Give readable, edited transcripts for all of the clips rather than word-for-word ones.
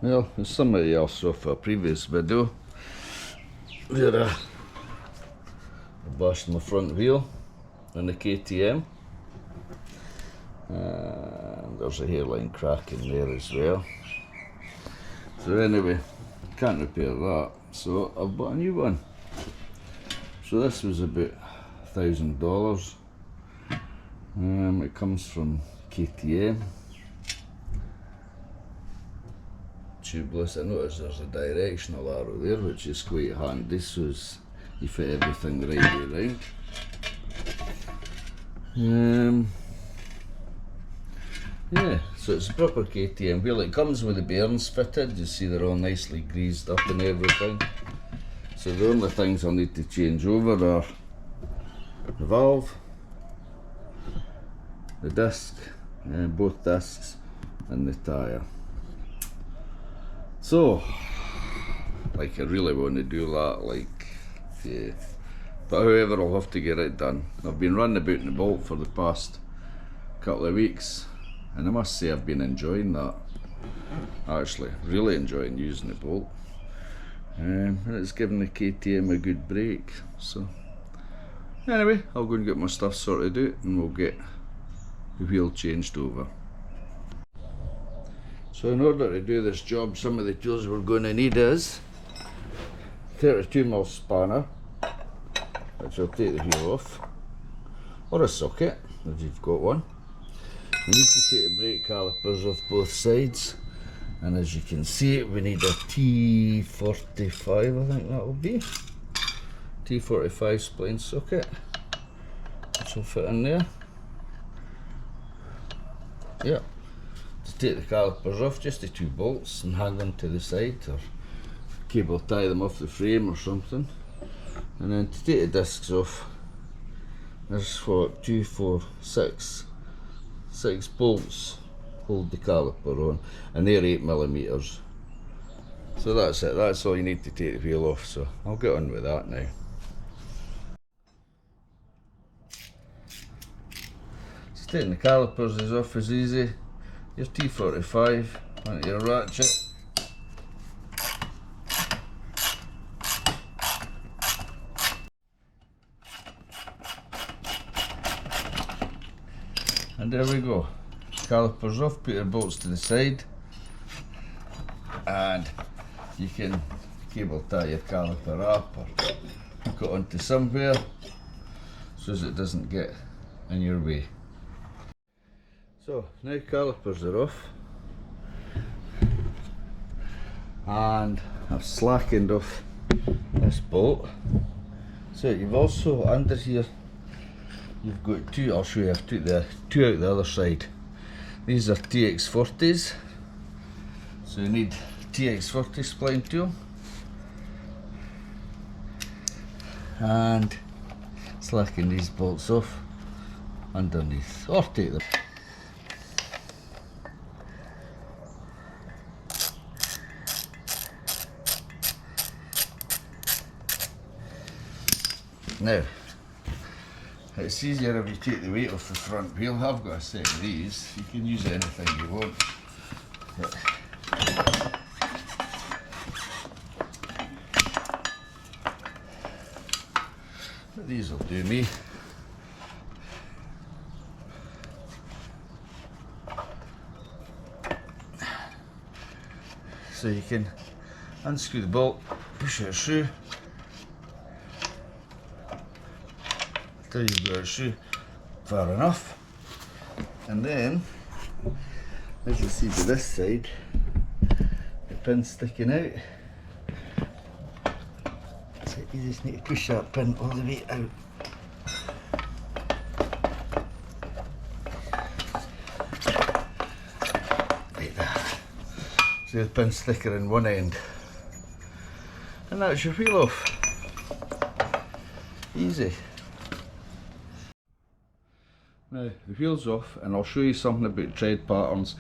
Well, as somebody else off a previous video, where I bashed my front wheel on the KTM, and there's a hairline crack in there as well. So anyway, can't repair that, so I've bought a new one. So this was about $1,000. It comes from KTM. Tubeless. I notice there's a directional arrow there, which is quite handy, so you fit everything the right way round. Yeah, so it's a proper KTM wheel. It comes with the bearings fitted. You see they're all nicely greased up and everything. So the only things I'll need to change over are the valve, the disc, both discs, and the tyre. So, like, I really want to do that, like, yeah. But however, I'll have to get it done. I've been running about in the Bolt for the past couple of weeks, and I must say I've been enjoying that. Actually, really enjoying using the Bolt. And it's given the KTM a good break. So, anyway, I'll go and get my stuff sorted out, and we'll get the wheel changed over. So in order to do this job, some of the tools we're going to need is 32mm spanner, which will take the wheel off, or a socket if you've got one. We need to take the brake calipers off both sides, and as you can see, we need a T45, I think that will be. T45 spline socket, which will fit in there. Yep. To take the calipers off, just the 2 bolts and hang them to the side, or cable tie them off the frame or something. And then to take the discs off, there's what, 2, 4, 6 bolts hold the caliper on, and they're 8mm. So that's it, that's all you need to take the wheel off, so I'll get on with that now. So taking the calipers is off is easy. Your T45 onto your ratchet. And there we go. Calipers off, put your bolts to the side, and you can cable tie your caliper up or hook it onto somewhere so as it doesn't get in your way. So now calipers are off, and I've slackened off this bolt. So you've also under here, you've got 2, I'll show you, I've took the 2 out the other side. These are TX40s, so you need TX40 spline tool, and slacken these bolts off underneath, or take them. Now, it's easier if you take the weight off the front wheel. I've got a set of these. You can use anything you want. But these will do me. So you can unscrew the bolt, push it through, till you've got a shoe far enough, and then, as you see to this side, the pin's sticking out, so you just need to push that pin all the way out. Like that. So the pin's thicker in one end, and that's your wheel off. Easy. Now the wheel's off, and I'll show you something about tread patterns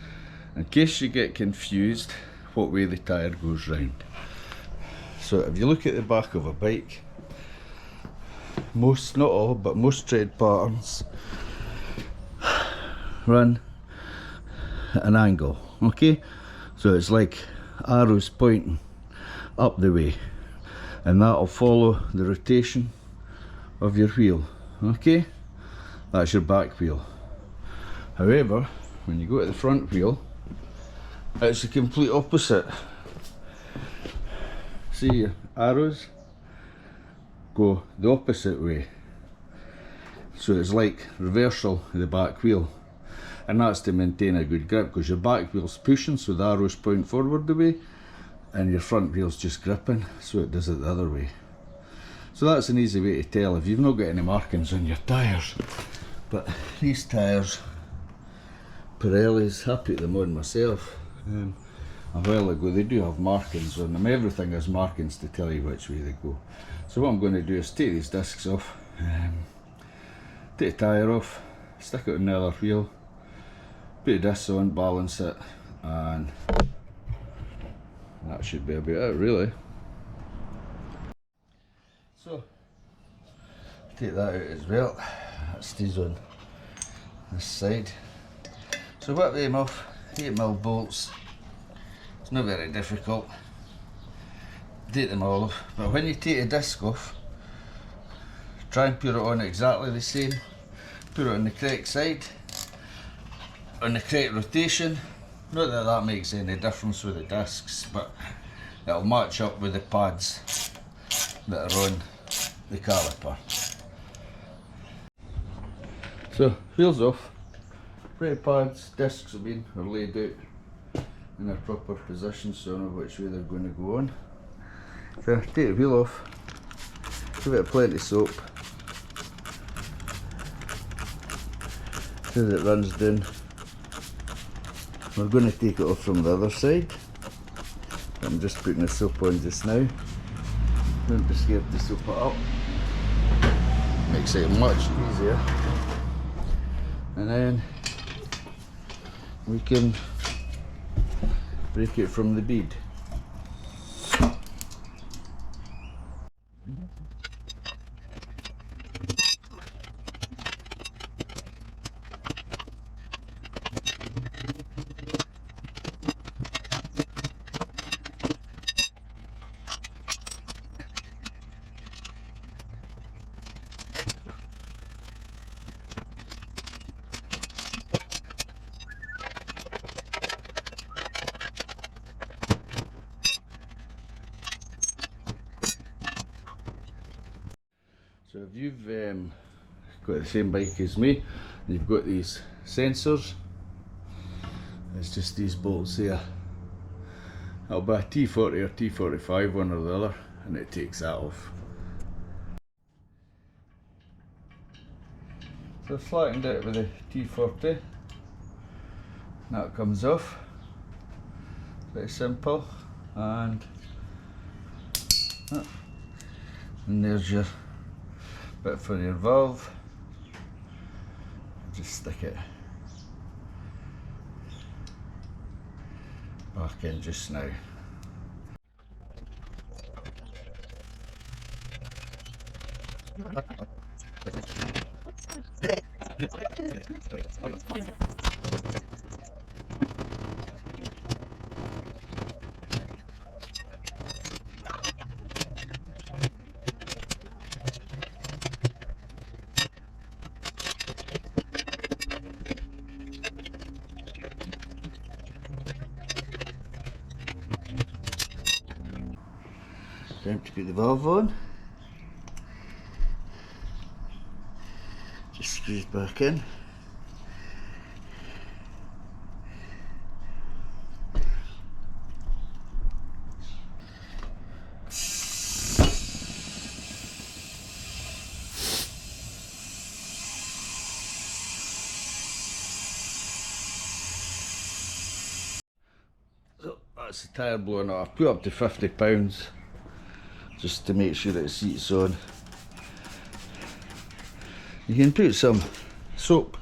in case you get confused what way the tyre goes round. So if you look at the back of a bike, most, not all, but most tread patterns run at an angle, okay? So it's like arrows pointing up the way, and that'll follow the rotation of your wheel. Okay, that's your back wheel. However, when you go to the front wheel, it's the complete opposite. See, your arrows go the opposite way, so it's like reversal of the back wheel, and that's to maintain a good grip, because your back wheel's pushing, so the arrows point forward the way, and your front wheel's just gripping, so it does it the other way. So that's an easy way to tell if you've not got any markings on your tyres. But these tyres, Pirelli's, I put them on myself a while ago, they do have markings on them. Everything has markings to tell you which way they go. So what I'm going to do is take these discs off, take the tyre off, stick it on the other wheel, put the discs on, balance it, and that should be about it really. So, take that out as well, that stays on this side. So whip them off, 8mm bolts, it's not very difficult, take them all off, but when you take a disc off, try and put it on exactly the same, put it on the correct side, on the correct rotation. Not that that makes any difference with the discs, but it'll match up with the pads that are on the caliper. So, wheels off, brake pads, discs have been laid out in a proper position, so I know which way they're going to go on. So, take the wheel off, give it plenty of soap so that it runs down. We're going to take it off from the other side. I'm just putting the soap on just now. Don't be scared to soap it up. Makes it much easier. And then we can break it from the bead. So if you've got the same bike as me, you've got these sensors, it's just these bolts here. It'll be a T40 or T45, one or the other, and it takes that off. So I've flattened it with a T40, that comes off, very simple, and there's your bit for your valve. Just stick it back in just now. Time to put the valve on. Just screws back in. So that's the tyre blowing off. I've put up to £50 just to make sure that the seat's on. You can put some soap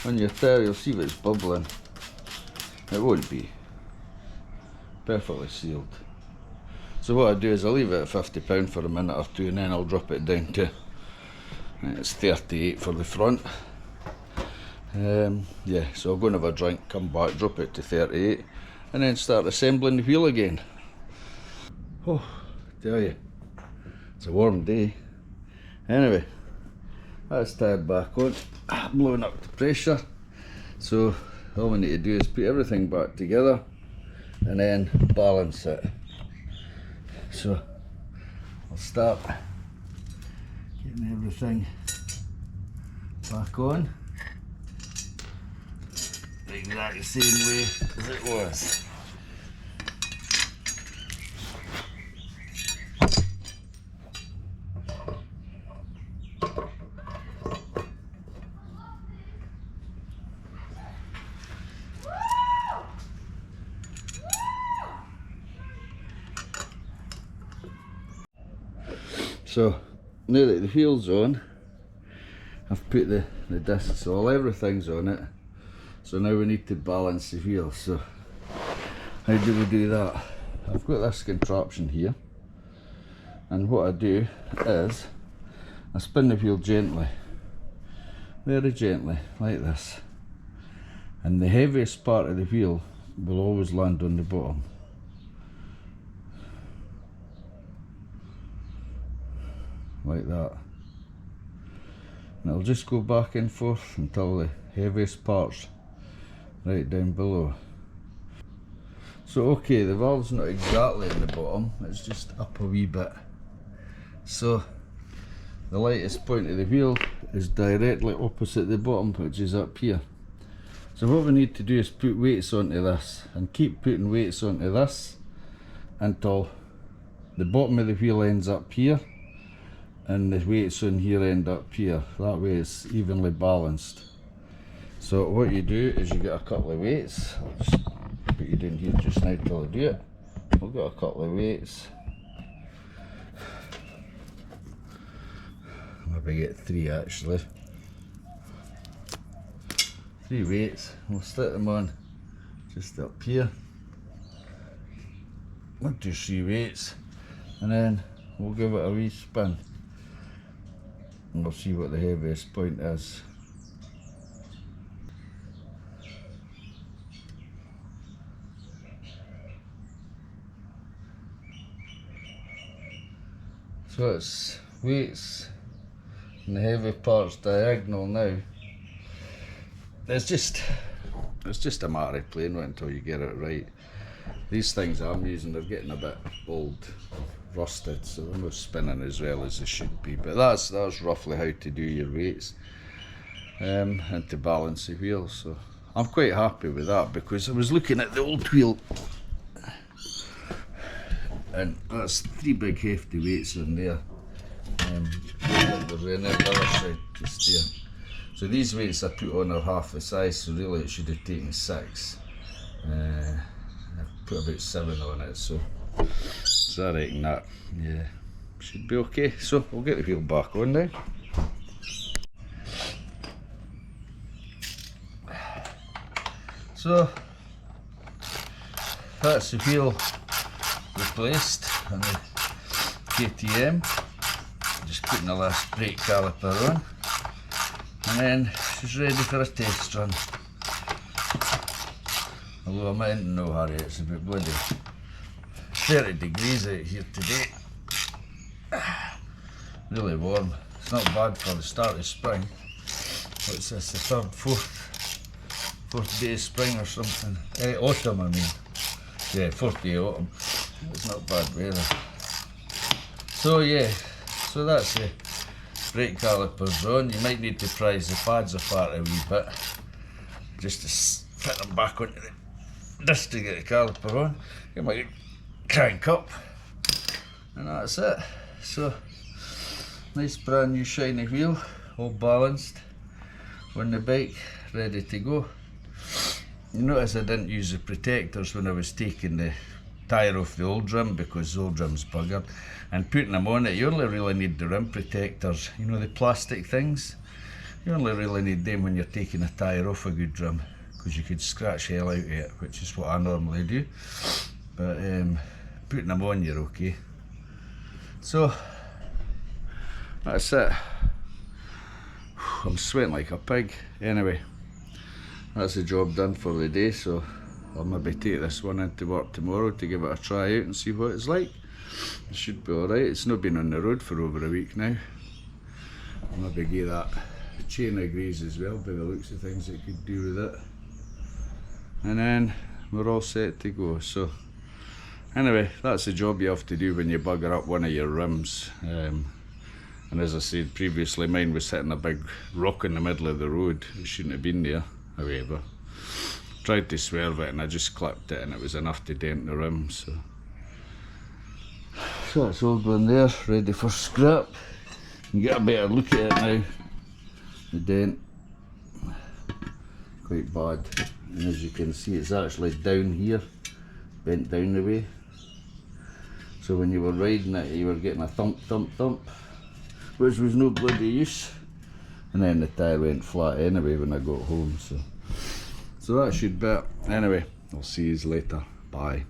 on your tyre, you'll see what's bubbling. It won't be. Perfectly sealed. So what I do is I'll leave it at £50 for a minute or two, and then I'll drop it down to, it's 38 for the front. Yeah, so I'll go and have a drink, come back, drop it to 38, and then start assembling the wheel again. Oh, tell you, it's a warm day. Anyway, that's tied back on, blowing up the pressure. So all we need to do is put everything back together and then balance it. So I'll start getting everything back on the exact same way as it was. So now that the wheel's on, I've put the discs, all everything's on it. So now we need to balance the wheel. So how do we do that? I've got this contraption here, and what I do is I spin the wheel gently, very gently, like this, and the heaviest part of the wheel will always land on the bottom. Like that, and it'll just go back and forth until the heaviest part's right down below. So okay, the valve's not exactly in the bottom, it's just up a wee bit. So the lightest point of the wheel is directly opposite the bottom, which is up here. So what we need to do is put weights onto this, and keep putting weights onto this until the bottom of the wheel ends up here and the weights on here end up here. That way it's evenly balanced. So what you do is you get a couple of weights. I'll just put you down here just now till I do it. We've got a couple of weights. Maybe get 3 actually. 3 weights. We'll stick them on just up here. 1, 2, 3 weights, and then we'll give it a wee spin. And we'll see what the heaviest point is. So it's weights and the heavy part's diagonal now. It's just a matter of playing with it until you get it right. These things I'm using, they're getting a bit old, rusted, so they're not spinning as well as they should be. But that's roughly how to do your weights and to balance the wheel. So I'm quite happy with that, because I was looking at the old wheel and that's 3 big hefty weights in there. They're on the other side, just there. So these weights I put on are half the size, so really it should have taken 6. I've put about 7 on it, so I reckon that, yeah, should be okay. So we'll get the wheel back on now. So that's the wheel replaced on the KTM. Just putting the last brake caliper on, and then she's ready for a test run. Although I'm in no hurry, it's about bloody 30 degrees out here today. Really warm. It's not bad for the start of spring. What's this, the fourth day of spring or something? Autumn I mean. Yeah, 4th day of autumn. It's not bad weather. So yeah, so that's the brake calipers on. You might need to prise the pads apart a wee bit, just to fit them back onto the disc to get the caliper on. You might crank up, and that's it. So nice brand new shiny wheel, all balanced on the bike, ready to go. You notice I didn't use the protectors when I was taking the tyre off the old rim, because the old rim's buggered, and putting them on it. You only really need the rim protectors, you know, the plastic things. You only really need them when you're taking a tyre off a good rim, because you could scratch hell out of it, which is what I normally do. But putting them on, you're okay. So that's it. I'm sweating like a pig. Anyway, that's the job done for the day, so I'll maybe take this one into work tomorrow to give it a try out and see what it's like. It should be alright. It's not been on the road for over a week now. I'll maybe give that a chain of grease as well, by the looks of things it could do with it. And then we're all set to go. So anyway, that's the job you have to do when you bugger up one of your rims. And as I said previously, mine was hitting a big rock in the middle of the road. It shouldn't have been there, however. Tried to swerve it and I just clipped it and it was enough to dent the rim. So that's all going there, ready for scrap. You get a better look at it now. The dent, quite bad. And as you can see, it's actually down here, bent down the way. So when you were riding it, you were getting a thump, thump, thump, which was no bloody use. And then the tyre went flat anyway when I got home. So that should be it. Anyway, I'll see you later. Bye.